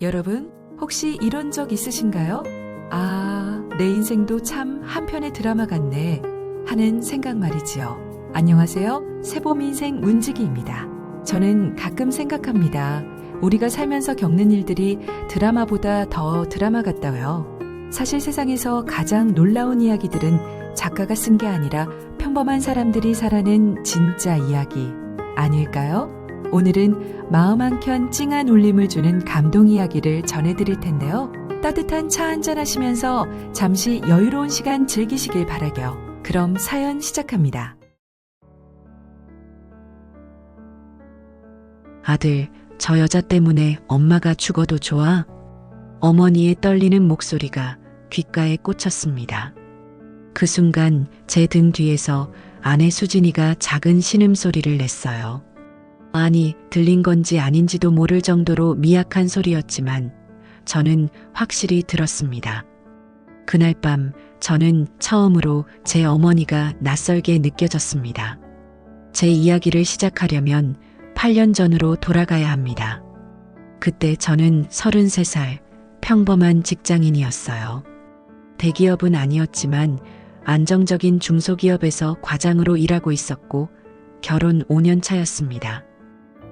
여러분, 혹시 이런 적 있으신가요? 아, 내 인생도 참 한편의 드라마 같네 하는 생각 말이지요. 안녕하세요. 새봄인생 문지기입니다. 저는 가끔 생각합니다. 우리가 살면서 겪는 일들이 드라마보다 더 드라마 같다고요. 사실 세상에서 가장 놀라운 이야기들은 작가가 쓴 게 아니라 평범한 사람들이 살아낸 진짜 이야기 아닐까요? 오늘은 마음 한켠 찡한 울림을 주는 감동 이야기를 전해드릴 텐데요. 따뜻한 차 한잔 하시면서 잠시 여유로운 시간 즐기시길 바라게요. 그럼 사연 시작합니다. 아들, 저 여자 때문에 엄마가 죽어도 좋아? 어머니의 떨리는 목소리가 귓가에 꽂혔습니다. 그 순간 제 등 뒤에서 아내 수진이가 작은 신음소리를 냈어요. 아니, 들린 건지 아닌지도 모를 정도로 미약한 소리였지만 저는 확실히 들었습니다. 그날 밤 저는 처음으로 제 어머니가 낯설게 느껴졌습니다. 제 이야기를 시작하려면 8년 전으로 돌아가야 합니다. 그때 저는 33살 평범한 직장인이었어요. 대기업은 아니었지만 안정적인 중소기업에서 과장으로 일하고 있었고 결혼 5년 차였습니다.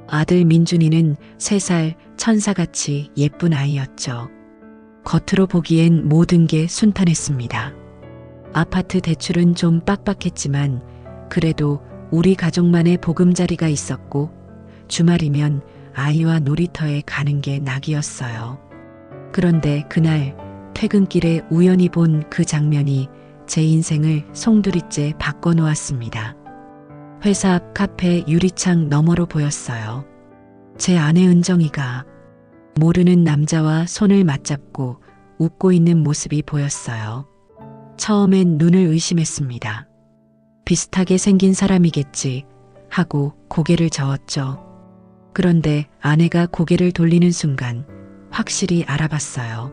아들 민준이는 3살 천사같이 예쁜 아이였죠. 겉으로 보기엔 모든 게 순탄했습니다. 아파트 대출은 좀 빡빡했지만 그래도 우리 가족만의 보금자리가 있었고 주말이면 아이와 놀이터에 가는 게 낙이었어요. 그런데 그날 퇴근길에 우연히 본 그 장면이 제 인생을 송두리째 바꿔놓았습니다. 회사 앞 카페 유리창 너머로 보였어요. 제 아내 은정이가 모르는 남자와 손을 맞잡고 웃고 있는 모습이 보였어요. 처음엔 눈을 의심했습니다. 비슷하게 생긴 사람이겠지 하고 고개를 저었죠. 그런데 아내가 고개를 돌리는 순간 확실히 알아봤어요.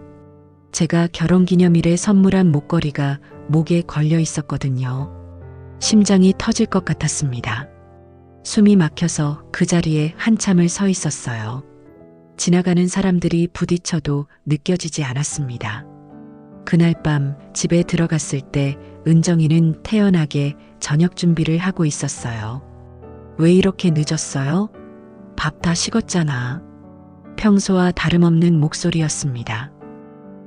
제가 결혼기념일에 선물한 목걸이가 목에 걸려 있었거든요. 심장이 터질 것 같았습니다. 숨이 막혀서 그 자리에 한참을 서 있었어요. 지나가는 사람들이 부딪혀도 느껴지지 않았습니다. 그날 밤 집에 들어갔을 때 은정이는 태연하게 저녁 준비를 하고 있었어요. 왜 이렇게 늦었어요? 밥 다 식었잖아. 평소와 다름없는 목소리였습니다.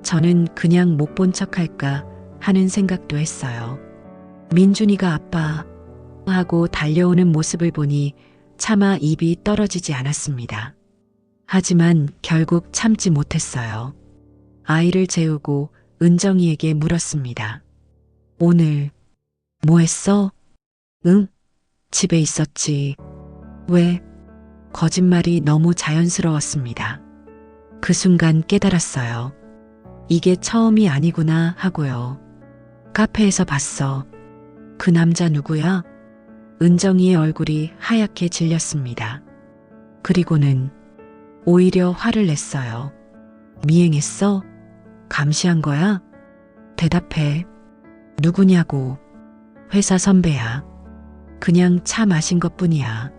저는 그냥 못 본 척할까 하는 생각도 했어요. 민준이가 아빠 하고 달려오는 모습을 보니 차마 입이 떨어지지 않았습니다. 하지만 결국 참지 못했어요. 아이를 재우고 은정이에게 물었습니다. 오늘 뭐 했어? 응? 집에 있었지. 왜? 거짓말이 너무 자연스러웠습니다. 그 순간 깨달았어요. 이게 처음이 아니구나 하고요. 카페에서 봤어. 그 남자 누구야? 은정이의 얼굴이 하얗게 질렸습니다. 그리고는 오히려 화를 냈어요. 미행했어? 감시한 거야? 대답해. 누구냐고. 회사 선배야. 그냥 차 마신 것뿐이야.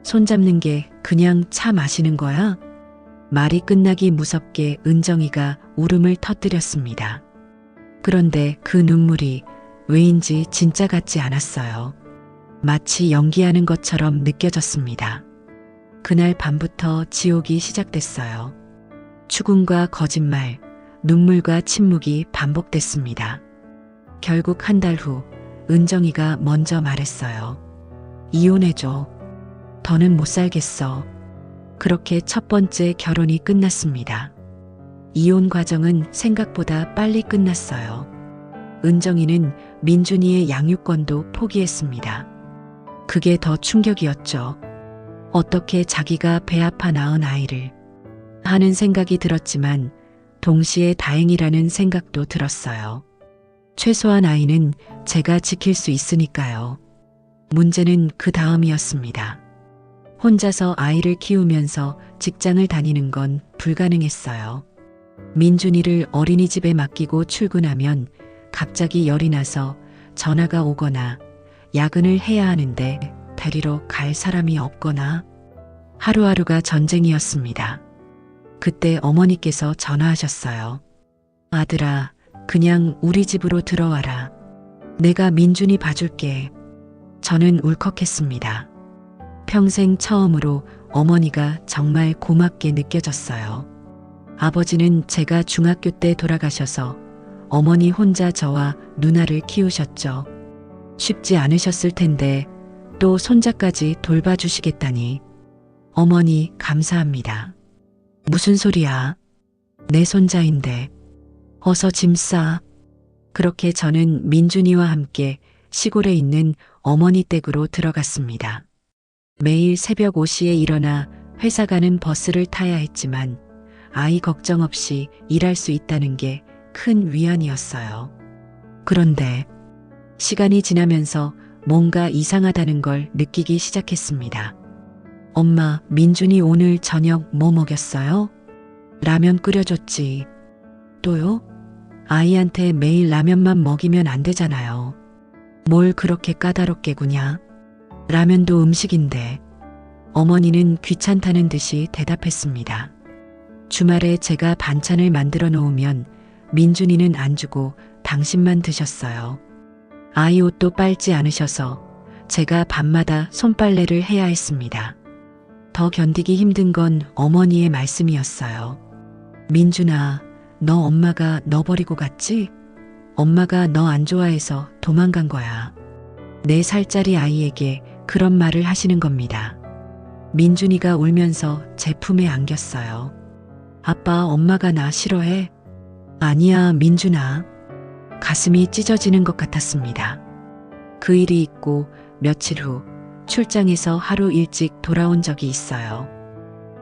손잡는 게 그냥 차 마시는 거야? 말이 끝나기 무섭게 은정이가 울음을 터뜨렸습니다. 그런데 그 눈물이 왜인지 진짜 같지 않았어요. 마치 연기하는 것처럼 느껴졌습니다. 그날 밤부터 지옥이 시작됐어요. 추궁과 거짓말, 눈물과 침묵이 반복됐습니다. 결국 한 달 후 은정이가 먼저 말했어요. 이혼해줘. 더는 못 살겠어. 그렇게 첫 번째 결혼이 끝났습니다. 이혼 과정은 생각보다 빨리 끝났어요. 은정이는 민준이의 양육권도 포기했습니다. 그게 더 충격이었죠. 어떻게 자기가 배 아파 낳은 아이를 하는 생각이 들었지만 동시에 다행이라는 생각도 들었어요. 최소한 아이는 제가 지킬 수 있으니까요. 문제는 그 다음이었습니다. 혼자서 아이를 키우면서 직장을 다니는 건 불가능했어요. 민준이를 어린이집에 맡기고 출근하면 갑자기 열이 나서 전화가 오거나 야근을 해야 하는데 데리러 갈 사람이 없거나 하루하루가 전쟁이었습니다. 그때 어머니께서 전화하셨어요. 아들아, 그냥 우리 집으로 들어와라. 내가 민준이 봐줄게. 저는 울컥했습니다. 평생 처음으로 어머니가 정말 고맙게 느껴졌어요. 아버지는 제가 중학교 때 돌아가셔서 어머니 혼자 저와 누나를 키우셨죠. 쉽지 않으셨을 텐데 또 손자까지 돌봐주시겠다니. 어머니 감사합니다. 무슨 소리야? 내 손자인데. 어서 짐 싸. 그렇게 저는 민준이와 함께 시골에 있는 어머니 댁으로 들어갔습니다. 매일 새벽 5시에 일어나 회사 가는 버스를 타야 했지만 아이 걱정 없이 일할 수 있다는 게 큰 위안이었어요. 그런데 시간이 지나면서 뭔가 이상하다는 걸 느끼기 시작했습니다. 엄마, 민준이 오늘 저녁 뭐 먹였어요? 라면 끓여줬지. 또요? 아이한테 매일 라면만 먹이면 안 되잖아요. 뭘 그렇게 까다롭게 구냐? 라면도 음식인데. 어머니는 귀찮다는 듯이 대답했습니다. 주말에 제가 반찬을 만들어 놓으면 민준이는 안 주고 당신만 드셨어요. 아이 옷도 빨지 않으셔서 제가 밤마다 손빨래를 해야 했습니다. 더 견디기 힘든 건 어머니의 말씀이었어요. 민준아, 너 엄마가 너 버리고 갔지? 엄마가 너 안 좋아해서 도망간 거야. 4살짜리 아이에게 그런 말을 하시는 겁니다. 민준이가 울면서 제 품에 안겼어요. 아빠, 엄마가 나 싫어해? 아니야, 민준아. 가슴이 찢어지는 것 같았습니다. 그 일이 있고 며칠 후 출장에서 하루 일찍 돌아온 적이 있어요.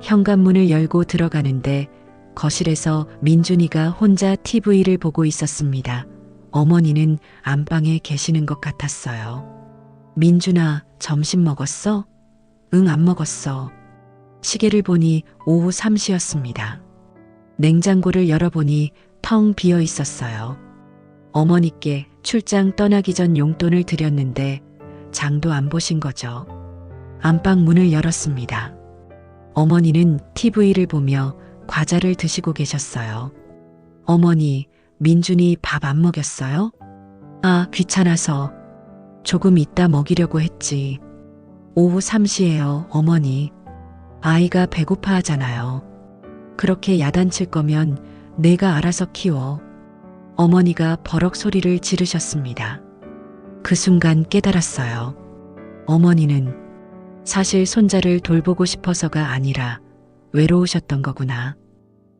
현관문을 열고 들어가는데 거실에서 민준이가 혼자 TV를 보고 있었습니다. 어머니는 안방에 계시는 것 같았어요. 민준아, 점심 먹었어? 응, 안 먹었어. 시계를 보니 오후 3시였습니다. 냉장고를 열어보니 텅 비어 있었어요. 어머니께 출장 떠나기 전 용돈을 드렸는데 장도 안 보신 거죠. 안방 문을 열었습니다. 어머니는 TV를 보며 과자를 드시고 계셨어요. 어머니, 민준이 밥 안 먹였어요? 아, 귀찮아서. 조금 이따 먹이려고 했지. 오후 3시예요, 어머니. 아이가 배고파 하잖아요. 그렇게 야단칠 거면 내가 알아서 키워. 어머니가 버럭 소리를 지르셨습니다. 그 순간 깨달았어요. 어머니는 사실 손자를 돌보고 싶어서가 아니라 외로우셨던 거구나.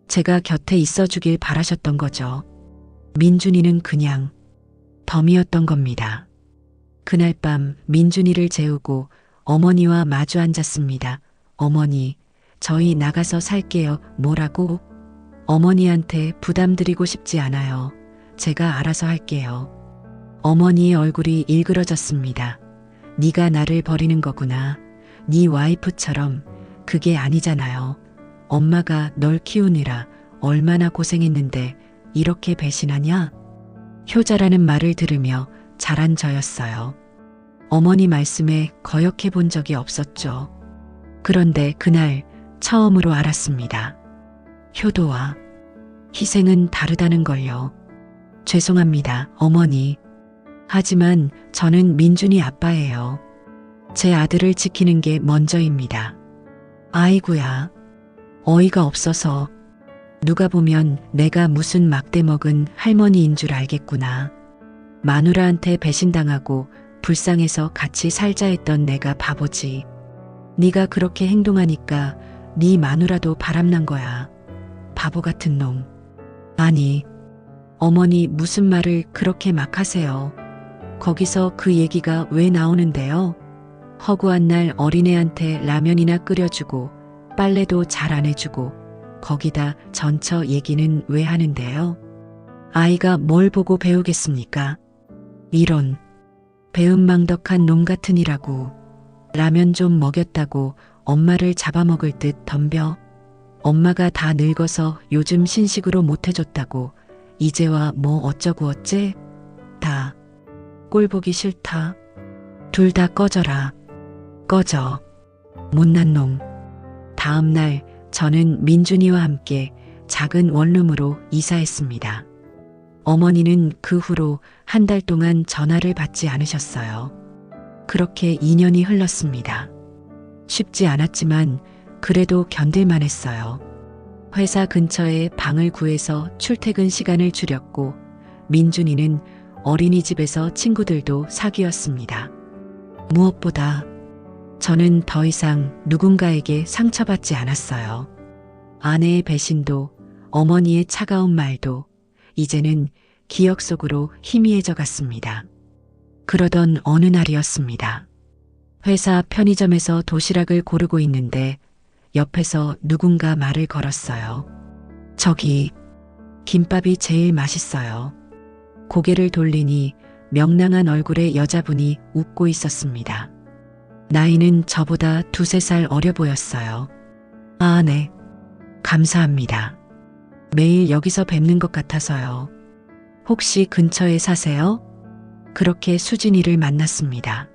제가 곁에 있어주길 바라셨던 거죠. 민준이는 그냥 덤이었던 겁니다. 그날 밤 민준이를 재우고 어머니와 마주 앉았습니다. 어머니, 저희 나가서 살게요. 뭐라고? 어머니한테 부담드리고 싶지 않아요. 제가 알아서 할게요. 어머니의 얼굴이 일그러졌습니다. 네가 나를 버리는 거구나. 네 와이프처럼. 그게 아니잖아요. 엄마가 널 키우느라 얼마나 고생했는데 이렇게 배신하냐? 효자라는 말을 들으며 자란 저였어요. 어머니 말씀에 거역해 본 적이 없었죠. 그런데 그날 처음으로 알았습니다. 효도와 희생은 다르다는 걸요. 죄송합니다, 어머니. 하지만 저는 민준이 아빠예요. 제 아들을 지키는 게 먼저입니다. 아이고야. 어이가 없어서. 누가 보면 내가 무슨 막대 먹은 할머니인 줄 알겠구나. 마누라한테 배신당하고 불쌍해서 같이 살자 했던 내가 바보지. 네가 그렇게 행동하니까 네 마누라도 바람난 거야. 바보 같은 놈. 아니, 어머니 무슨 말을 그렇게 막 하세요. 거기서 그 얘기가 왜 나오는데요? 허구한 날 어린애한테 라면이나 끓여주고 빨래도 잘 안 해주고 거기다 전처 얘기는 왜 하는데요? 아이가 뭘 보고 배우겠습니까? 이런 배은망덕한 놈 같으니라고. 라면 좀 먹였다고 엄마를 잡아먹을 듯 덤벼. 엄마가 다 늙어서 요즘 신식으로 못 해줬다고 이제와 뭐 어쩌고 어째? 다 꼴 보기 싫다. 둘 다 꺼져라. 꺼져. 못난 놈. 다음 날 저는 민준이와 함께 작은 원룸으로 이사했습니다. 어머니는 그 후로 한 달 동안 전화를 받지 않으셨어요. 그렇게 2년이 흘렀습니다. 쉽지 않았지만 그래도 견딜만 했어요. 회사 근처에 방을 구해서 출퇴근 시간을 줄였고 민준이는 어린이집에서 친구들도 사귀었습니다. 무엇보다 저는 더 이상 누군가에게 상처받지 않았어요. 아내의 배신도 어머니의 차가운 말도 이제는 기억 속으로 희미해져 갔습니다. 그러던 어느 날이었습니다. 회사 편의점에서 도시락을 고르고 있는데 옆에서 누군가 말을 걸었어요. 저기, 김밥이 제일 맛있어요. 고개를 돌리니 명랑한 얼굴의 여자분이 웃고 있었습니다. 나이는 저보다 2~3살 어려 보였어요. 아, 네. 감사합니다. 매일 여기서 뵙는 것 같아서요. 혹시 근처에 사세요? 그렇게 수진이를 만났습니다.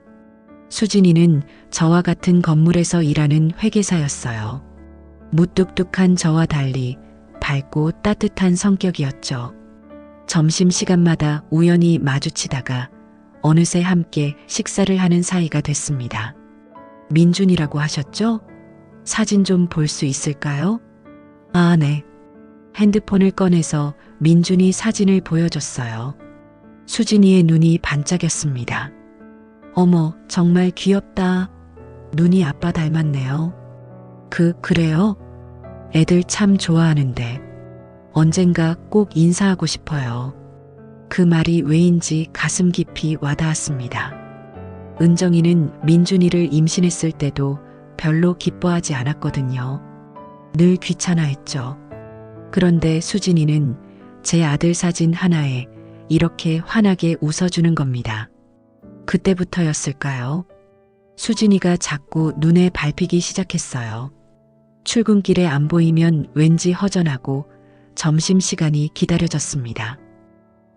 수진이는 저와 같은 건물에서 일하는 회계사였어요. 무뚝뚝한 저와 달리 밝고 따뜻한 성격이었죠. 점심시간마다 우연히 마주치다가 어느새 함께 식사를 하는 사이가 됐습니다. 민준이라고 하셨죠? 사진 좀 볼 수 있을까요? 아, 네. 핸드폰을 꺼내서 민준이 사진을 보여줬어요. 수진이의 눈이 반짝였습니다. 어머, 정말 귀엽다. 눈이 아빠 닮았네요. 그래요? 애들 참 좋아하는데 언젠가 꼭 인사하고 싶어요. 그 말이 왜인지 가슴 깊이 와닿았습니다. 은정이는 민준이를 임신했을 때도 별로 기뻐하지 않았거든요. 늘 귀찮아했죠. 그런데 수진이는 제 아들 사진 하나에 이렇게 환하게 웃어주는 겁니다. 그때부터였을까요? 수진이가 자꾸 눈에 밟히기 시작했어요. 출근길에 안 보이면 왠지 허전하고 점심시간이 기다려졌습니다.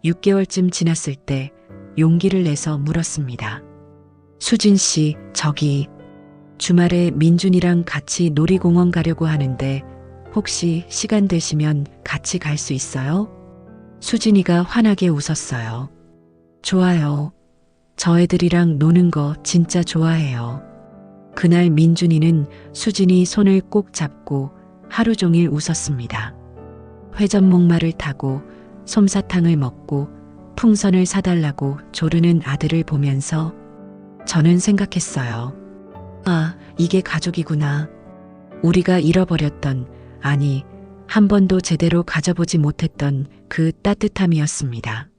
6개월쯤 지났을 때 용기를 내서 물었습니다. 수진 씨, 저기 주말에 민준이랑 같이 놀이공원 가려고 하는데 혹시 시간 되시면 같이 갈 수 있어요? 수진이가 환하게 웃었어요. 좋아요. 저 애들이랑 노는 거 진짜 좋아해요. 그날 민준이는 수진이 손을 꼭 잡고 하루 종일 웃었습니다. 회전 목마를 타고 솜사탕을 먹고 풍선을 사달라고 조르는 아들을 보면서 저는 생각했어요. 아, 이게 가족이구나. 우리가 잃어버렸던, 아니, 한 번도 제대로 가져보지 못했던 그 따뜻함이었습니다.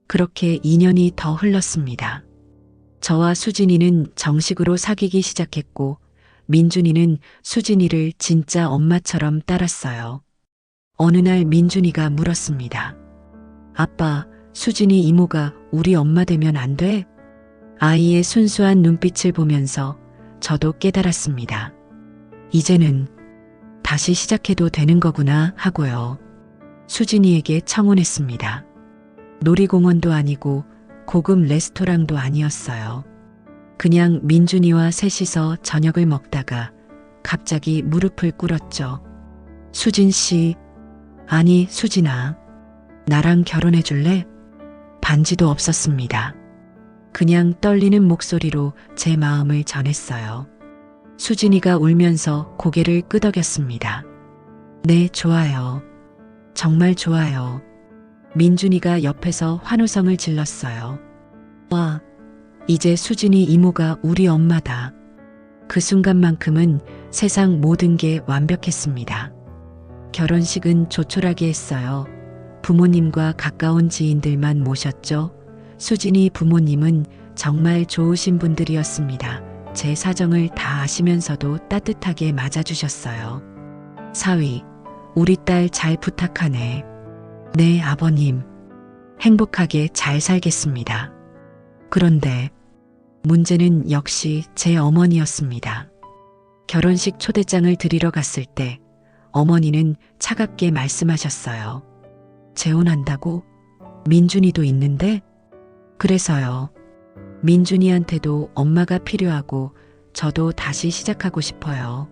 그렇게 2년이 더 흘렀습니다. 저와 수진이는 정식으로 사귀기 시작했고 민준이는 수진이를 진짜 엄마처럼 따랐어요. 어느 날 민준이가 물었습니다. 아빠, 수진이 이모가 우리 엄마 되면 안 돼? 아이의 순수한 눈빛을 보면서 저도 깨달았습니다. 이제는 다시 시작해도 되는 거구나 하고요. 수진이에게 청혼했습니다. 놀이공원도 아니고 고급 레스토랑도 아니었어요. 그냥 민준이와 셋이서 저녁을 먹다가 갑자기 무릎을 꿇었죠. 수진 씨, 아니 수진아, 나랑 결혼해 줄래? 반지도 없었습니다. 그냥 떨리는 목소리로 제 마음을 전했어요. 수진이가 울면서 고개를 끄덕였습니다. 네, 좋아요. 정말 좋아요. 민준이가 옆에서 환호성을 질렀어요. 와, 이제 수진이 이모가 우리 엄마다. 그 순간만큼은 세상 모든 게 완벽했습니다. 결혼식은 조촐하게 했어요. 부모님과 가까운 지인들만 모셨죠. 수진이 부모님은 정말 좋으신 분들이었습니다. 제 사정을 다 아시면서도 따뜻하게 맞아주셨어요. 사위, 우리 딸 잘 부탁하네. 네, 아버님. 행복하게 잘 살겠습니다. 그런데 문제는 역시 제 어머니였습니다. 결혼식 초대장을 드리러 갔을 때 어머니는 차갑게 말씀하셨어요. 재혼한다고? 민준이도 있는데? 그래서요. 민준이한테도 엄마가 필요하고 저도 다시 시작하고 싶어요.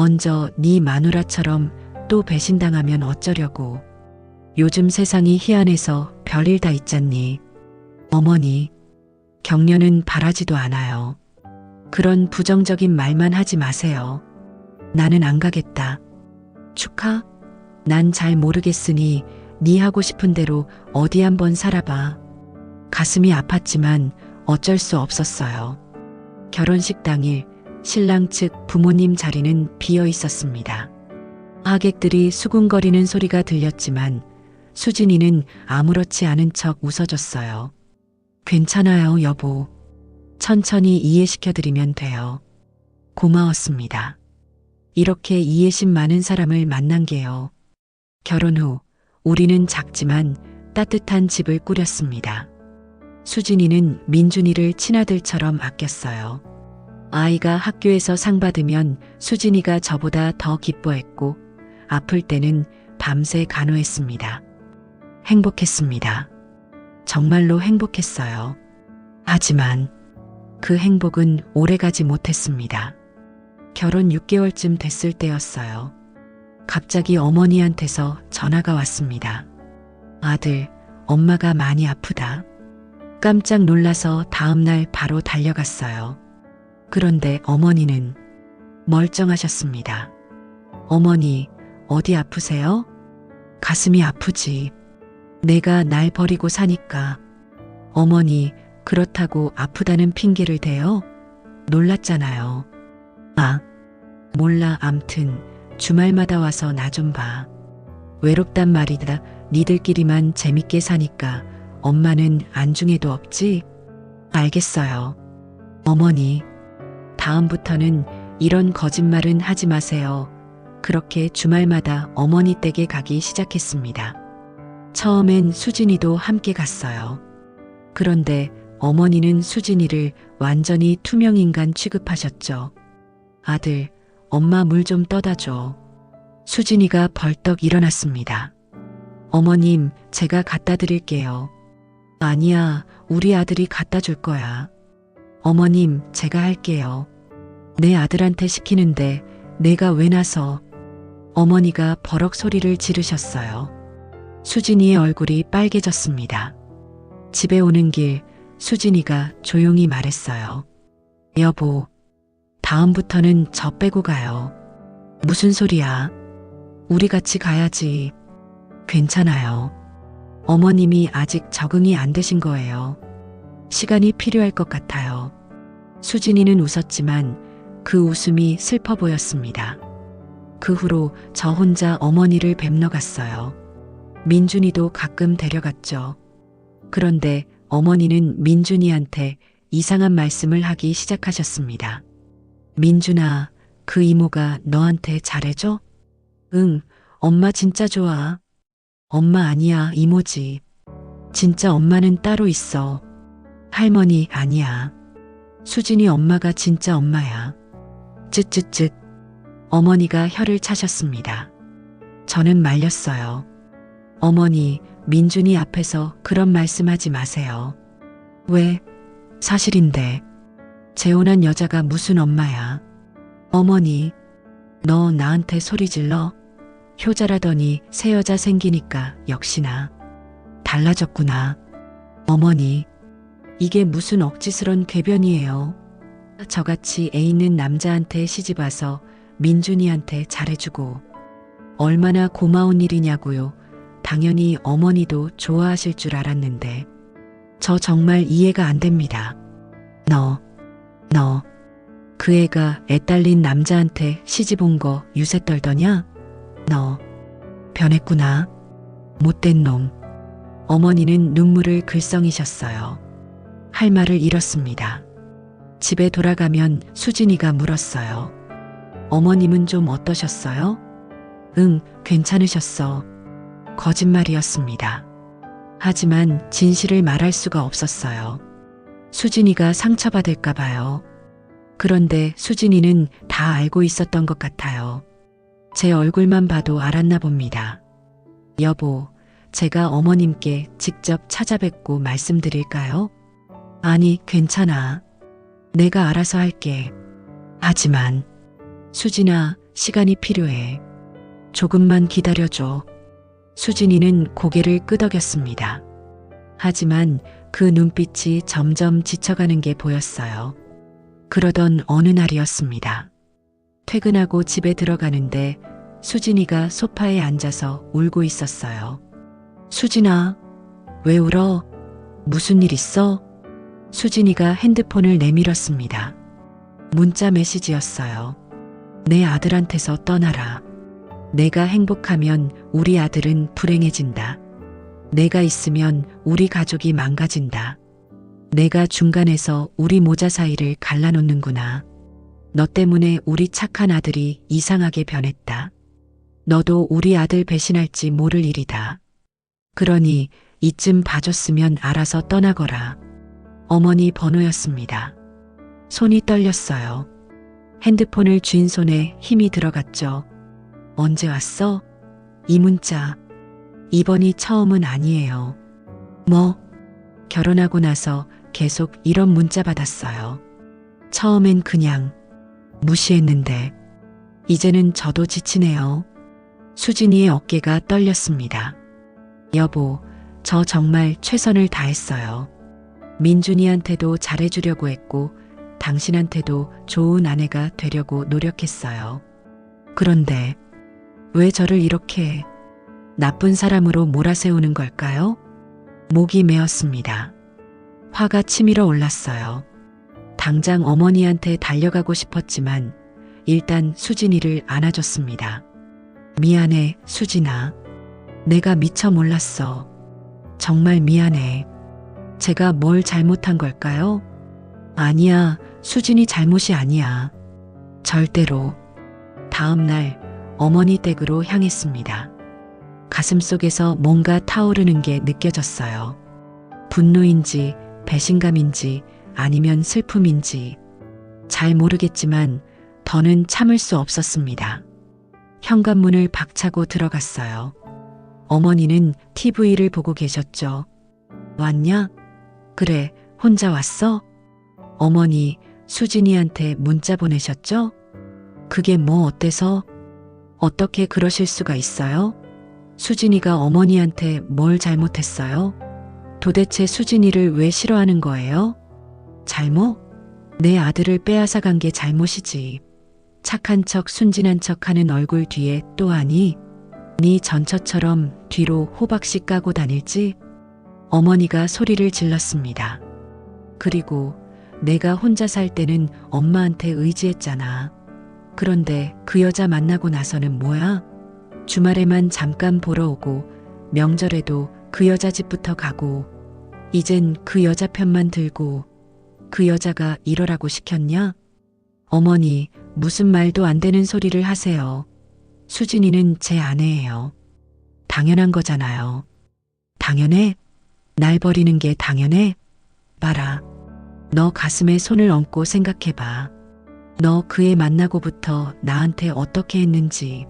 먼저 네 마누라처럼 또 배신당하면 어쩌려고. 요즘 세상이 희한해서 별일 다 있잖니. 어머니, 격려는 바라지도 않아요. 그런 부정적인 말만 하지 마세요. 나는 안 가겠다. 축하? 난 잘 모르겠으니 네 하고 싶은 대로 어디 한번 살아봐. 가슴이 아팠지만 어쩔 수 없었어요. 결혼식 당일 신랑 측 부모님 자리는 비어 있었습니다. 하객들이 수군거리는 소리가 들렸지만 수진이는 아무렇지 않은 척 웃어줬어요. 괜찮아요, 여보. 천천히 이해시켜드리면 돼요. 고마웠습니다. 이렇게 이해심 많은 사람을 만난 게요. 결혼 후 우리는 작지만 따뜻한 집을 꾸렸습니다. 수진이는 민준이를 친아들처럼 아꼈어요. 아이가 학교에서 상 받으면 수진이가 저보다 더 기뻐했고 아플 때는 밤새 간호했습니다. 행복했습니다. 정말로 행복했어요. 하지만 그 행복은 오래가지 못했습니다. 결혼 6개월쯤 됐을 때였어요. 갑자기 어머니한테서 전화가 왔습니다. 아들, 엄마가 많이 아프다. 깜짝 놀라서 다음날 바로 달려갔어요. 그런데 어머니는 멀쩡하셨습니다. 어머니, 어디 아프세요? 가슴이 아프지. 내가 날 버리고 사니까. 어머니, 그렇다고 아프다는 핑계를 대요? 놀랐잖아요. 아, 몰라. 암튼 주말마다 와서 나 좀 봐. 외롭단 말이다. 니들끼리만 재밌게 사니까 엄마는 안중에도 없지? 알겠어요. 어머니, 다음부터는 이런 거짓말은 하지 마세요. 그렇게 주말마다 어머니 댁에 가기 시작했습니다. 처음엔 수진이도 함께 갔어요. 그런데 어머니는 수진이를 완전히 투명인간 취급하셨죠. 아들, 엄마 물 좀 떠다 줘. 수진이가 벌떡 일어났습니다. 어머님, 제가 갖다 드릴게요. 아니야, 우리 아들이 갖다 줄 거야. 어머님, 제가 할게요. 내 아들한테 시키는데 내가 왜 나서. 어머니가 버럭 소리를 지르셨어요. 수진이의 얼굴이 빨개졌습니다. 집에 오는 길 수진이가 조용히 말했어요. 여보, 다음부터는 저 빼고 가요. 무슨 소리야? 우리 같이 가야지. 괜찮아요. 어머님이 아직 적응이 안 되신 거예요. 시간이 필요할 것 같아요. 수진이는 웃었지만 그 웃음이 슬퍼 보였습니다. 그 후로 저 혼자 어머니를 뵙러 갔어요. 민준이도 가끔 데려갔죠. 그런데 어머니는 민준이한테 이상한 말씀을 하기 시작하셨습니다. 민준아, 그 이모가 너한테 잘해줘? 응, 엄마 진짜 좋아. 엄마 아니야, 이모지. 진짜 엄마는 따로 있어. 할머니 아니야. 수진이 엄마가 진짜 엄마야. 쯧쯧쯧. 어머니가 혀를 차셨습니다. 저는 말렸어요. 어머니, 민준이 앞에서 그런 말씀하지 마세요. 왜? 사실인데. 재혼한 여자가 무슨 엄마야. 어머니, 너 나한테 소리 질러? 효자라더니 새 여자 생기니까 역시나 달라졌구나. 어머니, 이게 무슨 억지스런 궤변이에요. 저같이 애 있는 남자한테 시집와서 민준이한테 잘해주고 얼마나 고마운 일이냐고요. 당연히 어머니도 좋아하실 줄 알았는데 저 정말 이해가 안 됩니다. 너 그 애가 애 딸린 남자한테 시집 온 거 유세 떨더냐? 너 변했구나. 못된 놈. 어머니는 눈물을 글썽이셨어요. 할 말을 잃었습니다. 집에 돌아가면 수진이가 물었어요. 어머님은 좀 어떠셨어요? 응, 괜찮으셨어. 거짓말이었습니다. 하지만 진실을 말할 수가 없었어요. 수진이가 상처받을까 봐요. 그런데 수진이는 다 알고 있었던 것 같아요. 제 얼굴만 봐도 알았나 봅니다. 여보, 제가 어머님께 직접 찾아뵙고 말씀드릴까요? 아니, 괜찮아. 내가 알아서 할게. 하지만 수진아, 시간이 필요해. 조금만 기다려줘. 수진이는 고개를 끄덕였습니다. 하지만 그 눈빛이 점점 지쳐가는 게 보였어요. 그러던 어느 날이었습니다. 퇴근하고 집에 들어가는데 수진이가 소파에 앉아서 울고 있었어요. 수진아, 왜 울어? 무슨 일 있어? 수진이가 핸드폰을 내밀었습니다. 문자 메시지였어요. 내 아들한테서 떠나라. 내가 행복하면 우리 아들은 불행해진다. 내가 있으면 우리 가족이 망가진다. 내가 중간에서 우리 모자 사이를 갈라놓는구나. 너 때문에 우리 착한 아들이 이상하게 변했다. 너도 우리 아들 배신할지 모를 일이다. 그러니 이쯤 봐줬으면 알아서 떠나거라. 어머니 번호였습니다. 손이 떨렸어요. 핸드폰을 쥔 손에 힘이 들어갔죠. 언제 왔어? 이 문자. 이번이 처음은 아니에요. 뭐? 결혼하고 나서 계속 이런 문자 받았어요. 처음엔 그냥 무시했는데 이제는 저도 지치네요. 수진이의 어깨가 떨렸습니다. 여보, 저 정말 최선을 다했어요. 민준이한테도 잘해주려고 했고 당신한테도 좋은 아내가 되려고 노력했어요. 그런데 왜 저를 이렇게 나쁜 사람으로 몰아세우는 걸까요? 목이 메었습니다. 화가 치밀어 올랐어요. 당장 어머니한테 달려가고 싶었지만 일단 수진이를 안아줬습니다. 미안해, 수진아. 내가 미처 몰랐어. 정말 미안해. 제가 뭘 잘못한 걸까요? 아니야, 수진이 잘못이 아니야. 절대로. 다음 날 어머니 댁으로 향했습니다. 가슴속에서 뭔가 타오르는 게 느껴졌어요. 분노인지 배신감인지 아니면 슬픔인지 잘 모르겠지만 더는 참을 수 없었습니다. 현관문을 박차고 들어갔어요. 어머니는 TV를 보고 계셨죠. 왔냐? 그래, 혼자 왔어? 어머니, 수진이한테 문자 보내셨죠? 그게 뭐 어때서? 어떻게 그러실 수가 있어요? 수진이가 어머니한테 뭘 잘못했어요? 도대체 수진이를 왜 싫어하는 거예요? 잘못? 내 아들을 빼앗아간 게 잘못이지. 착한 척 순진한 척 하는 얼굴 뒤에 또 아니? 네 전처처럼 뒤로 호박씨 까고 다닐지? 어머니가 소리를 질렀습니다. 그리고 내가 혼자 살 때는 엄마한테 의지했잖아. 그런데 그 여자 만나고 나서는 뭐야? 주말에만 잠깐 보러 오고 명절에도 그 여자 집부터 가고 이젠 그 여자 편만 들고 그 여자가 이러라고 시켰냐? 어머니, 무슨 말도 안 되는 소리를 하세요. 수진이는 제 아내예요. 당연한 거잖아요. 당연해? 날 버리는 게 당연해? 봐라. 너 가슴에 손을 얹고 생각해봐. 너 그 애 만나고부터 나한테 어떻게 했는지.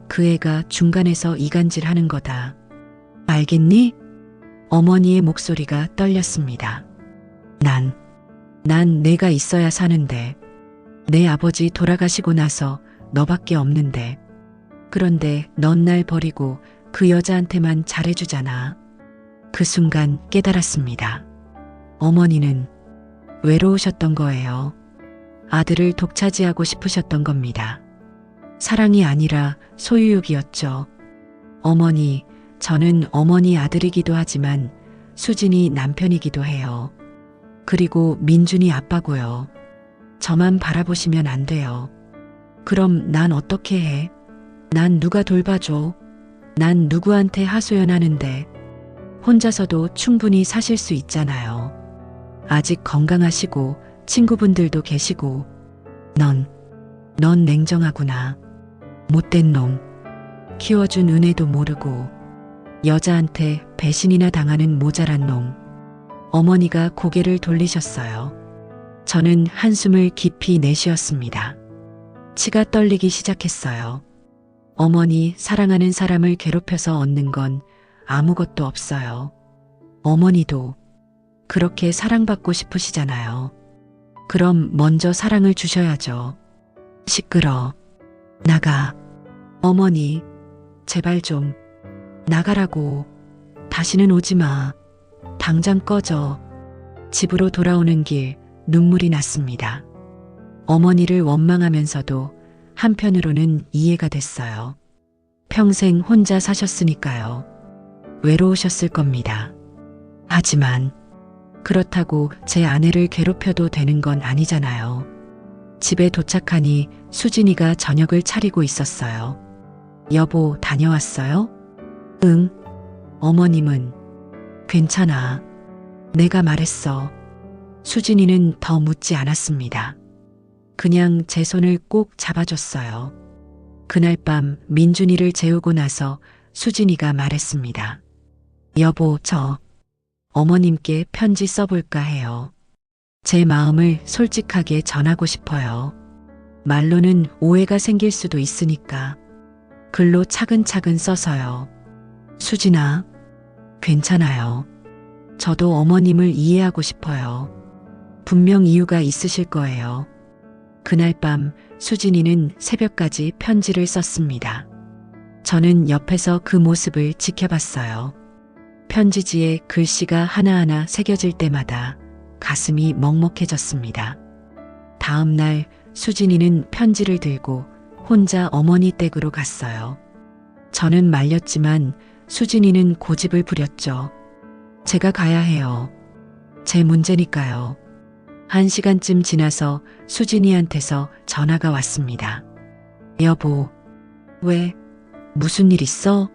그 애가 중간에서 이간질 하는 거다. 알겠니? 어머니의 목소리가 떨렸습니다. 난 내가 있어야 사는데. 내 아버지 돌아가시고 나서 너밖에 없는데. 그런데 넌 날 버리고 그 여자한테만 잘해주잖아. 그 순간 깨달았습니다. 어머니는 외로우셨던 거예요. 아들을 독차지하고 싶으셨던 겁니다. 사랑이 아니라 소유욕이었죠. 어머니, 저는 어머니 아들이기도 하지만 수진이 남편이기도 해요. 그리고 민준이 아빠고요. 저만 바라보시면 안 돼요. 그럼 난 어떻게 해? 난 누가 돌봐줘? 난 누구한테 하소연하는데? 혼자서도 충분히 사실 수 있잖아요. 아직 건강하시고 친구분들도 계시고. 넌 냉정하구나. 못된 놈. 키워준 은혜도 모르고 여자한테 배신이나 당하는 모자란 놈. 어머니가 고개를 돌리셨어요. 저는 한숨을 깊이 내쉬었습니다. 치가 떨리기 시작했어요. 어머니, 사랑하는 사람을 괴롭혀서 얻는 건 아무것도 없어요. 어머니도 그렇게 사랑받고 싶으시잖아요. 그럼 먼저 사랑을 주셔야죠. 시끄러. 나가. 어머니, 제발 좀 나가라고. 다시는 오지 마. 당장 꺼져. 집으로 돌아오는 길 눈물이 났습니다. 어머니를 원망하면서도 한편으로는 이해가 됐어요. 평생 혼자 사셨으니까요. 외로우셨을 겁니다. 하지만 그렇다고 제 아내를 괴롭혀도 되는 건 아니잖아요. 집에 도착하니 수진이가 저녁을 차리고 있었어요. 여보, 다녀왔어요? 응. 어머님은? 괜찮아. 내가 말했어. 수진이는 더 묻지 않았습니다. 그냥 제 손을 꼭 잡아줬어요. 그날 밤 민준이를 재우고 나서 수진이가 말했습니다. 여보, 저 어머님께 편지 써볼까 해요. 제 마음을 솔직하게 전하고 싶어요. 말로는 오해가 생길 수도 있으니까 글로 차근차근 써서요. 수진아, 괜찮아요. 저도 어머님을 이해하고 싶어요. 분명 이유가 있으실 거예요. 그날 밤 수진이는 새벽까지 편지를 썼습니다. 저는 옆에서 그 모습을 지켜봤어요. 편지지에 글씨가 하나하나 새겨질 때마다 가슴이 먹먹해졌습니다. 다음 날 수진이는 편지를 들고 혼자 어머니 댁으로 갔어요. 저는 말렸지만 수진이는 고집을 부렸죠. 제가 가야 해요. 제 문제니까요. 1시간쯤 지나서 수진이한테서 전화가 왔습니다. 여보, 왜? 무슨 일 있어?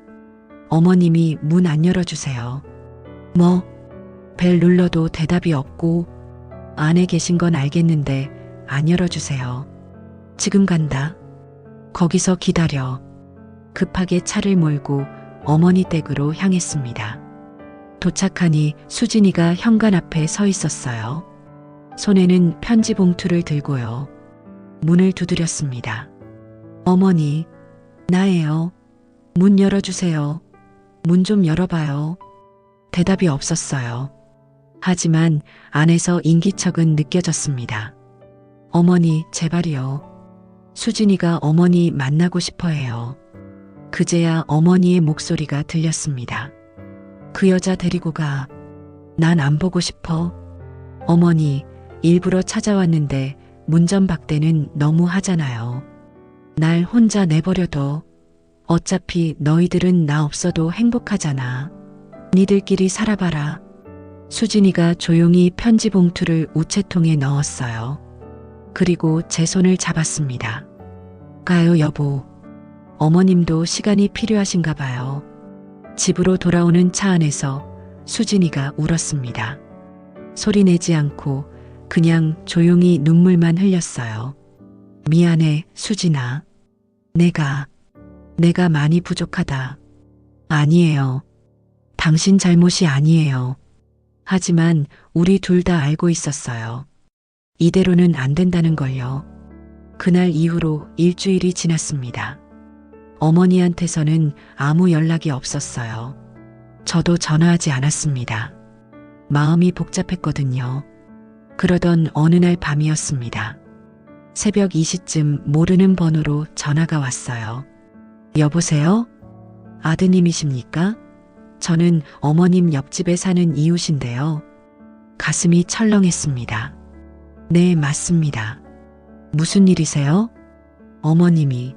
어머님이 문 안 열어주세요. 뭐? 벨 눌러도 대답이 없고 안에 계신 건 알겠는데 안 열어주세요. 지금 간다. 거기서 기다려. 급하게 차를 몰고 어머니 댁으로 향했습니다. 도착하니 수진이가 현관 앞에 서 있었어요. 손에는 편지 봉투를 들고요. 문을 두드렸습니다. 어머니, 나예요. 문 열어주세요. 문 좀 열어봐요. 대답이 없었어요. 하지만 안에서 인기척은 느껴졌습니다. 어머니, 제발이요. 수진이가 어머니 만나고 싶어 해요. 그제야 어머니의 목소리가 들렸습니다. 그 여자 데리고 가. 난 안 보고 싶어. 어머니, 일부러 찾아왔는데 문전박대는 너무 하잖아요. 날 혼자 내버려둬. 어차피 너희들은 나 없어도 행복하잖아. 니들끼리 살아봐라. 수진이가 조용히 편지 봉투를 우체통에 넣었어요. 그리고 제 손을 잡았습니다. 가요, 여보. 어머님도 시간이 필요하신가 봐요. 집으로 돌아오는 차 안에서 수진이가 울었습니다. 소리 내지 않고 그냥 조용히 눈물만 흘렸어요. 미안해, 수진아. 내가 많이 부족하다. 아니에요. 당신 잘못이 아니에요. 하지만 우리 둘 다 알고 있었어요. 이대로는 안 된다는 걸요. 그날 이후로 일주일이 지났습니다. 어머니한테서는 아무 연락이 없었어요. 저도 전화하지 않았습니다. 마음이 복잡했거든요. 그러던 어느 날 밤이었습니다. 새벽 2시쯤 모르는 번호로 전화가 왔어요. 여보세요? 아드님이십니까? 저는 어머님 옆집에 사는 이웃인데요. 가슴이 철렁했습니다. 네, 맞습니다. 무슨 일이세요? 어머님이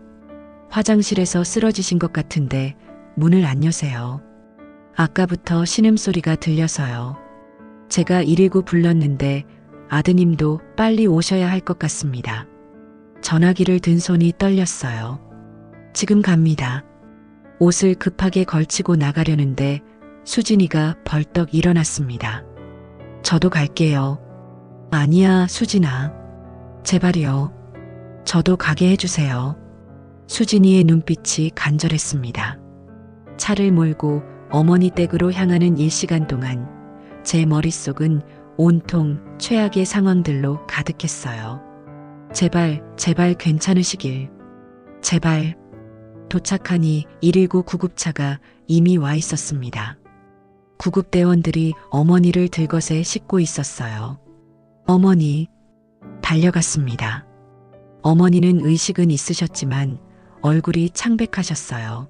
화장실에서 쓰러지신 것 같은데 문을 안 여세요. 아까부터 신음소리가 들려서요. 제가 119 불렀는데 아드님도 빨리 오셔야 할 것 같습니다. 전화기를 든 손이 떨렸어요. 지금 갑니다. 옷을 급하게 걸치고 나가려는데 수진이가 벌떡 일어났습니다. 저도 갈게요. 아니야, 수진아. 제발이요. 저도 가게 해주세요. 수진이의 눈빛이 간절했습니다. 차를 몰고 어머니 댁으로 향하는 1시간 동안 제 머릿속은 온통 최악의 상황들로 가득했어요. 제발 괜찮으시길. 제발. 도착하니 119 구급차가 이미 와 있었습니다. 구급대원들이 어머니를 들것에 싣고 있었어요. 어머니. 달려갔습니다. 어머니는 의식은 있으셨지만 얼굴이 창백하셨어요.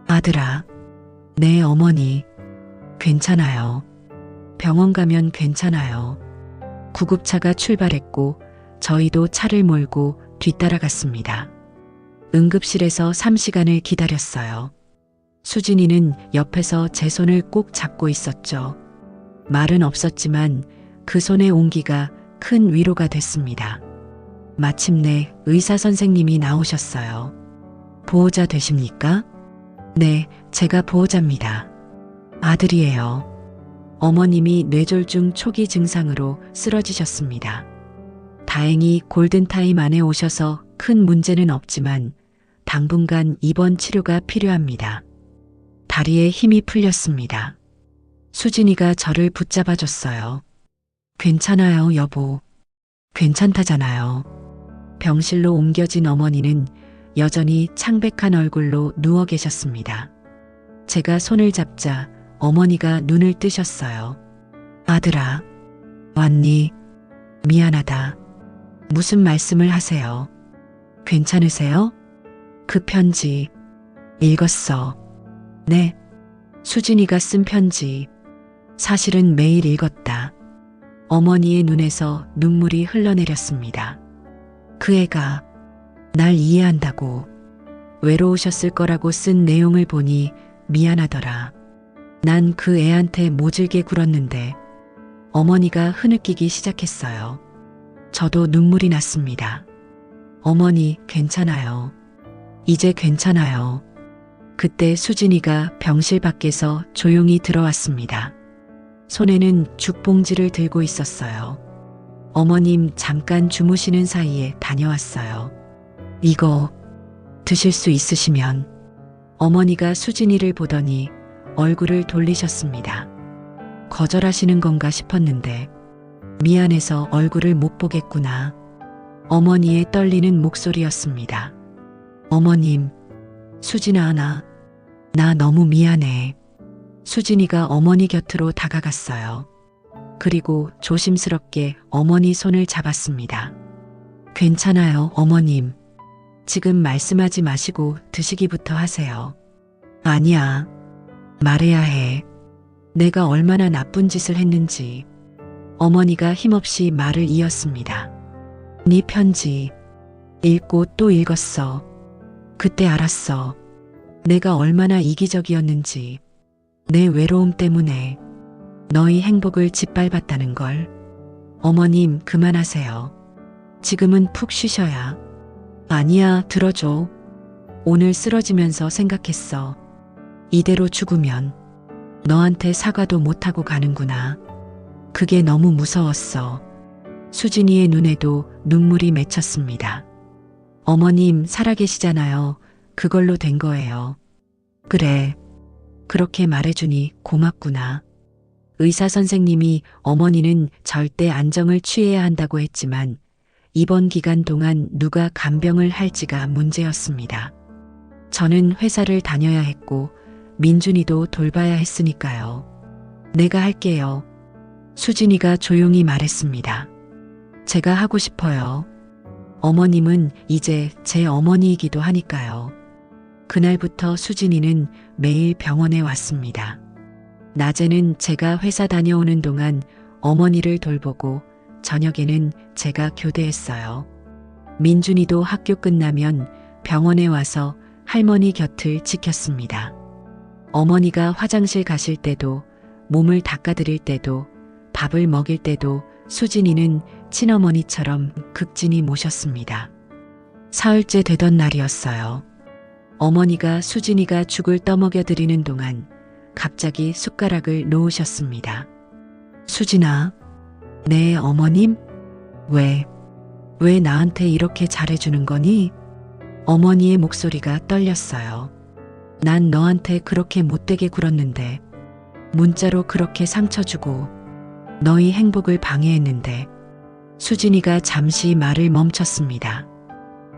아들아, 네 어머니, 괜찮아요. 병원 가면 괜찮아요. 구급차가 출발했고 저희도 차를 몰고 뒤따라갔습니다. 응급실에서 3시간을 기다렸어요. 수진이는 옆에서 제 손을 꼭 잡고 있었죠. 말은 없었지만 그 손의 온기가 큰 위로가 됐습니다. 마침내 의사 선생님이 나오셨어요. 보호자 되십니까? 네, 제가 보호자입니다. 아들이에요. 어머님이 뇌졸중 초기 증상으로 쓰러지셨습니다. 다행히 골든타임 안에 오셔서 큰 문제는 없지만 당분간 입원 치료가 필요합니다. 다리에 힘이 풀렸습니다. 수진이가 저를 붙잡아줬어요. 괜찮아요, 여보. 괜찮다잖아요. 병실로 옮겨진 어머니는 여전히 창백한 얼굴로 누워 계셨습니다. 제가 손을 잡자 어머니가 눈을 뜨셨어요. 아들아, 왔니? 미안하다. 무슨 말씀을 하세요? 괜찮으세요? 그 편지 읽었어. 네. 수진이가 쓴 편지. 사실은 매일 읽었다. 어머니의 눈에서 눈물이 흘러내렸습니다. 그 애가 날 이해한다고 외로우셨을 거라고 쓴 내용을 보니 미안하더라. 난 그 애한테 모질게 굴었는데 어머니가 흐느끼기 시작했어요. 저도 눈물이 났습니다. 어머니, 괜찮아요. 이제 괜찮아요. 그때 수진이가 병실 밖에서 조용히 들어왔습니다. 손에는 죽봉지를 들고 있었어요. 어머님 잠깐 주무시는 사이에 다녀왔어요. 이거 드실 수 있으시면. 어머니가 수진이를 보더니 얼굴을 돌리셨습니다. 거절하시는 건가 싶었는데 미안해서 얼굴을 못 보겠구나. 어머니의 떨리는 목소리였습니다. 어머님, 수진아, 나 너무 미안해. 수진이가 어머니 곁으로 다가갔어요. 그리고 조심스럽게 어머니 손을 잡았습니다. 괜찮아요, 어머님. 지금 말씀하지 마시고 드시기부터 하세요. 아니야. 말해야 해. 내가 얼마나 나쁜 짓을 했는지. 어머니가 힘없이 말을 이었습니다. 네 편지 읽고 또 읽었어. 그때 알았어. 내가 얼마나 이기적이었는지. 내 외로움 때문에 너희 행복을 짓밟았다는 걸. 어머님, 그만하세요. 지금은 푹 쉬셔야. 아니야, 들어줘. 오늘 쓰러지면서 생각했어. 이대로 죽으면 너한테 사과도 못하고 가는구나. 그게 너무 무서웠어. 수진이의 눈에도 눈물이 맺혔습니다. 어머님, 살아계시잖아요. 그걸로 된 거예요. 그래. 그렇게 말해주니 고맙구나. 의사 선생님이 어머니는 절대 안정을 취해야 한다고 했지만 입원 기간 동안 누가 간병을 할지가 문제였습니다. 저는 회사를 다녀야 했고 민준이도 돌봐야 했으니까요. 내가 할게요. 수진이가 조용히 말했습니다. 제가 하고 싶어요. 어머님은 이제 제 어머니이기도 하니까요. 그날부터 수진이는 매일 병원에 왔습니다. 낮에는 제가 회사 다녀오는 동안 어머니를 돌보고 저녁에는 제가 교대했어요. 민준이도 학교 끝나면 병원에 와서 할머니 곁을 지켰습니다. 어머니가 화장실 가실 때도 몸을 닦아드릴 때도 밥을 먹일 때도 수진이는 친어머니처럼 극진히 모셨습니다. 사흘째 되던 날이었어요. 어머니가 수진이가 죽을 떠먹여 드리는 동안 갑자기 숟가락을 놓으셨습니다. 수진아, 네 어머님? 왜 나한테 이렇게 잘해주는 거니? 어머니의 목소리가 떨렸어요. 난 너한테 그렇게 못되게 굴었는데, 문자로 그렇게 상처 주고 너희 행복을 방해했는데. 수진이가 잠시 말을 멈췄습니다.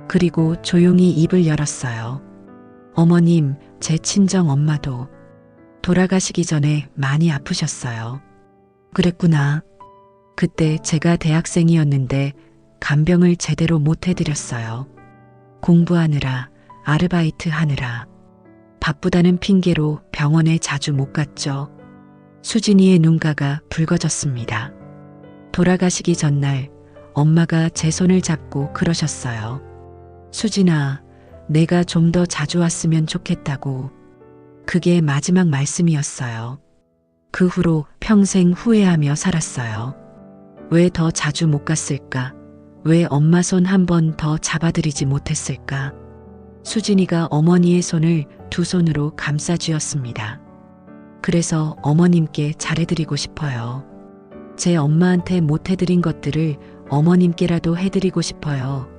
그리고 조용히 입을 열었어요. 어머님, 제 친정 엄마도 돌아가시기 전에 많이 아프셨어요. 그랬구나. 그때 제가 대학생이었는데 간병을 제대로 못 해드렸어요. 공부하느라, 아르바이트 하느라. 바쁘다는 핑계로 병원에 자주 못 갔죠. 수진이의 눈가가 붉어졌습니다. 돌아가시기 전날 엄마가 제 손을 잡고 그러셨어요. 수진아, 내가 좀 더 자주 왔으면 좋겠다고. 그게 마지막 말씀이었어요. 그 후로 평생 후회하며 살았어요. 왜 더 자주 못 갔을까? 왜 엄마 손 한 번 더 잡아드리지 못했을까? 수진이가 어머니의 손을 두 손으로 감싸 쥐었습니다. 그래서 어머님께 잘해드리고 싶어요. 제 엄마한테 못해드린 것들을 어머님께라도 해드리고 싶어요.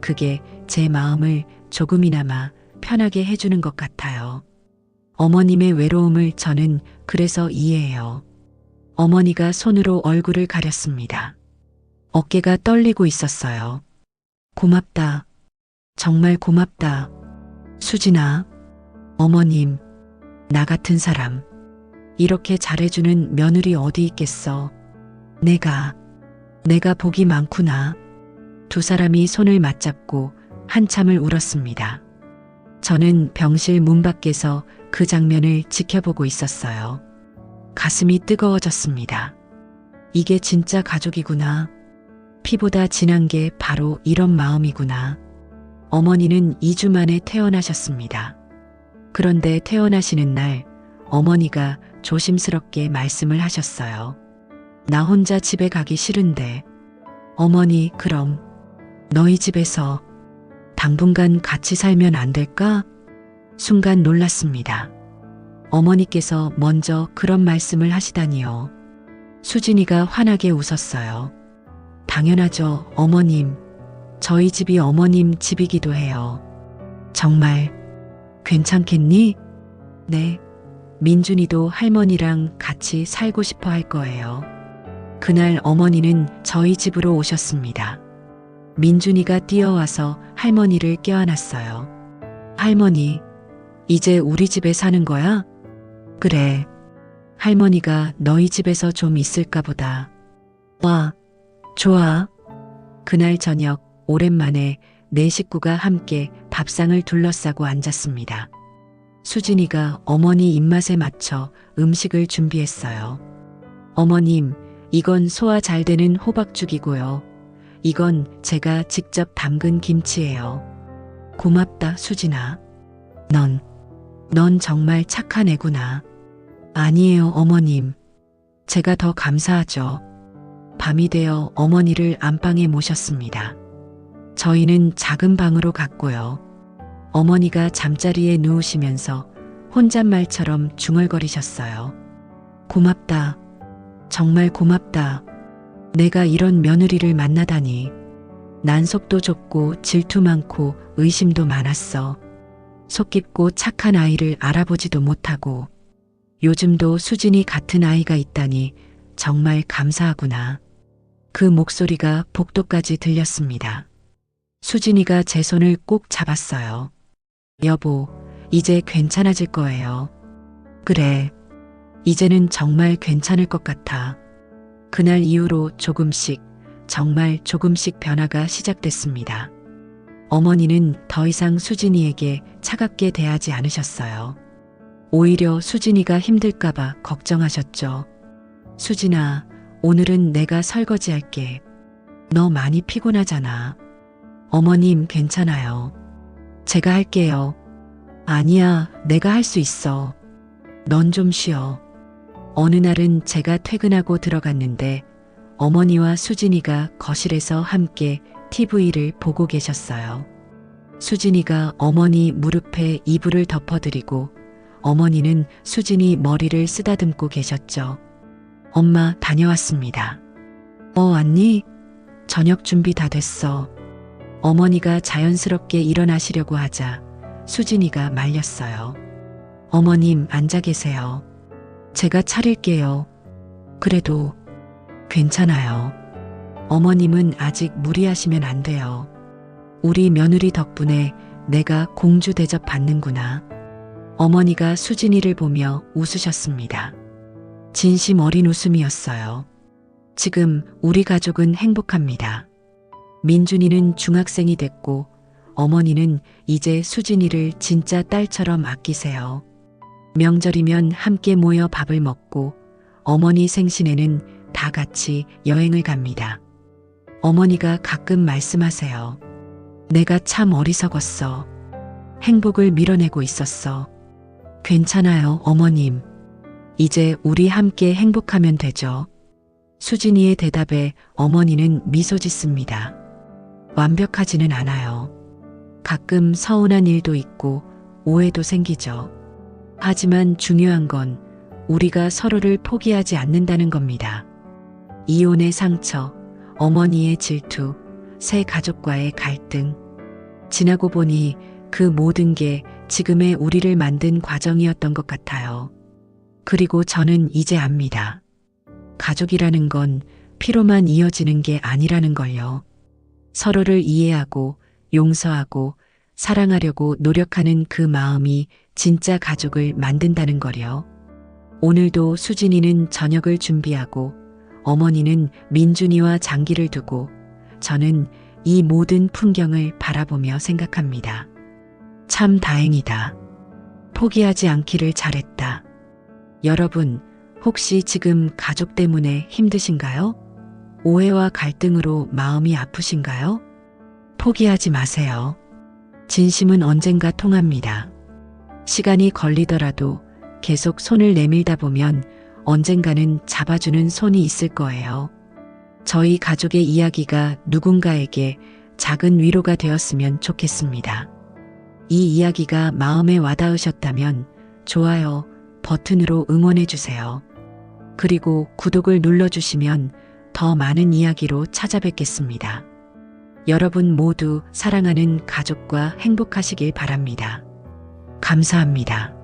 그게 제 마음을 조금이나마 편하게 해주는 것 같아요. 어머님의 외로움을 저는 그래서 이해해요. 어머니가 손으로 얼굴을 가렸습니다. 어깨가 떨리고 있었어요. 고맙다. 정말 고맙다. 수진아, 어머님, 나 같은 사람. 이렇게 잘해주는 며느리 어디 있겠어. 내가 복이 많구나. 두 사람이 손을 맞잡고 한참을 울었습니다. 저는 병실 문 밖에서 그 장면을 지켜보고 있었어요. 가슴이 뜨거워졌습니다. 이게 진짜 가족이구나. 피보다 진한 게 바로 이런 마음이구나. 어머니는 2주 만에 퇴원하셨습니다. 그런데 퇴원하시는 날 어머니가 조심스럽게 말씀을 하셨어요. 나 혼자 집에 가기 싫은데. 어머니, 그럼 너희 집에서 당분간 같이 살면 안 될까? 순간 놀랐습니다. 어머니께서 먼저 그런 말씀을 하시다니요. 수진이가 환하게 웃었어요. 당연하죠, 어머님. 저희 집이 어머님 집이기도 해요. 정말 괜찮겠니? 네. 민준이도 할머니랑 같이 살고 싶어 할 거예요. 그날 어머니는 저희 집으로 오셨습니다. 민준이가 뛰어와서 할머니를 껴안았어요. 할머니, 이제 우리 집에 사는 거야? 그래. 할머니가 너희 집에서 좀 있을까 보다. 와, 좋아. 그날 저녁 오랜만에 네 식구가 함께 밥상을 둘러싸고 앉았습니다. 수진이가 어머니 입맛에 맞춰 음식을 준비했어요. 어머님, 이건 소화 잘 되는 호박죽이고요. 이건 제가 직접 담근 김치예요. 고맙다, 수진아. 넌 정말 착한 애구나. 아니에요, 어머님. 제가 더 감사하죠. 밤이 되어 어머니를 안방에 모셨습니다. 저희는 작은 방으로 갔고요. 어머니가 잠자리에 누우시면서 혼잣말처럼 중얼거리셨어요. 고맙다. 정말 고맙다. 내가 이런 며느리를 만나다니. 난 속도 좁고 질투 많고 의심도 많았어. 속 깊고 착한 아이를 알아보지도 못하고. 요즘도 수진이 같은 아이가 있다니 정말 감사하구나. 그 목소리가 복도까지 들렸습니다. 수진이가 제 손을 꼭 잡았어요. 여보, 이제 괜찮아질 거예요. 그래. 이제는 정말 괜찮을 것 같아. 그날 이후로 조금씩, 정말 조금씩 변화가 시작됐습니다. 어머니는 더 이상 수진이에게 차갑게 대하지 않으셨어요. 오히려 수진이가 힘들까봐 걱정하셨죠. 수진아, 오늘은 내가 설거지할게. 너 많이 피곤하잖아. 어머님, 괜찮아요. 제가 할게요. 아니야, 내가 할 수 있어. 넌 좀 쉬어. 어느 날은 제가 퇴근하고 들어갔는데 어머니와 수진이가 거실에서 함께 TV를 보고 계셨어요. 수진이가 어머니 무릎에 이불을 덮어드리고 어머니는 수진이 머리를 쓰다듬고 계셨죠. 엄마, 다녀왔습니다. 왔니? 저녁 준비 다 됐어. 어머니가 자연스럽게 일어나시려고 하자 수진이가 말렸어요. 어머님, 앉아 계세요. 제가 차릴게요. 그래도 괜찮아요. 어머님은 아직 무리하시면 안 돼요. 우리 며느리 덕분에 내가 공주 대접 받는구나. 어머니가 수진이를 보며 웃으셨습니다. 진심 어린 웃음이었어요. 지금 우리 가족은 행복합니다. 민준이는 중학생이 됐고 어머니는 이제 수진이를 진짜 딸처럼 아끼세요. 명절이면 함께 모여 밥을 먹고 어머니 생신에는 다 같이 여행을 갑니다. 어머니가 가끔 말씀하세요. 내가 참 어리석었어. 행복을 밀어내고 있었어. 괜찮아요, 어머님. 이제 우리 함께 행복하면 되죠. 수진이의 대답에 어머니는 미소 짓습니다. 완벽하지는 않아요. 가끔 서운한 일도 있고 오해도 생기죠. 하지만 중요한 건 우리가 서로를 포기하지 않는다는 겁니다. 이혼의 상처, 어머니의 질투, 새 가족과의 갈등. 지나고 보니 그 모든 게 지금의 우리를 만든 과정이었던 것 같아요. 그리고 저는 이제 압니다. 가족이라는 건 피로만 이어지는 게 아니라는 걸요. 서로를 이해하고 용서하고 사랑하려고 노력하는 그 마음이 진짜 가족을 만든다는 거요. 오늘도 수진이는 저녁을 준비하고 어머니는 민준이와 장기를 두고 저는 이 모든 풍경을 바라보며 생각합니다. 참 다행이다. 포기하지 않기를 잘했다. 여러분, 혹시 지금 가족 때문에 힘드신가요? 오해와 갈등으로 마음이 아프신가요? 포기하지 마세요. 진심은 언젠가 통합니다. 시간이 걸리더라도 계속 손을 내밀다 보면 언젠가는 잡아주는 손이 있을 거예요. 저희 가족의 이야기가 누군가에게 작은 위로가 되었으면 좋겠습니다. 이 이야기가 마음에 와닿으셨다면 좋아요 버튼으로 응원해주세요. 그리고 구독을 눌러주시면 더 많은 이야기로 찾아뵙겠습니다. 여러분 모두 사랑하는 가족과 행복하시길 바랍니다. 감사합니다.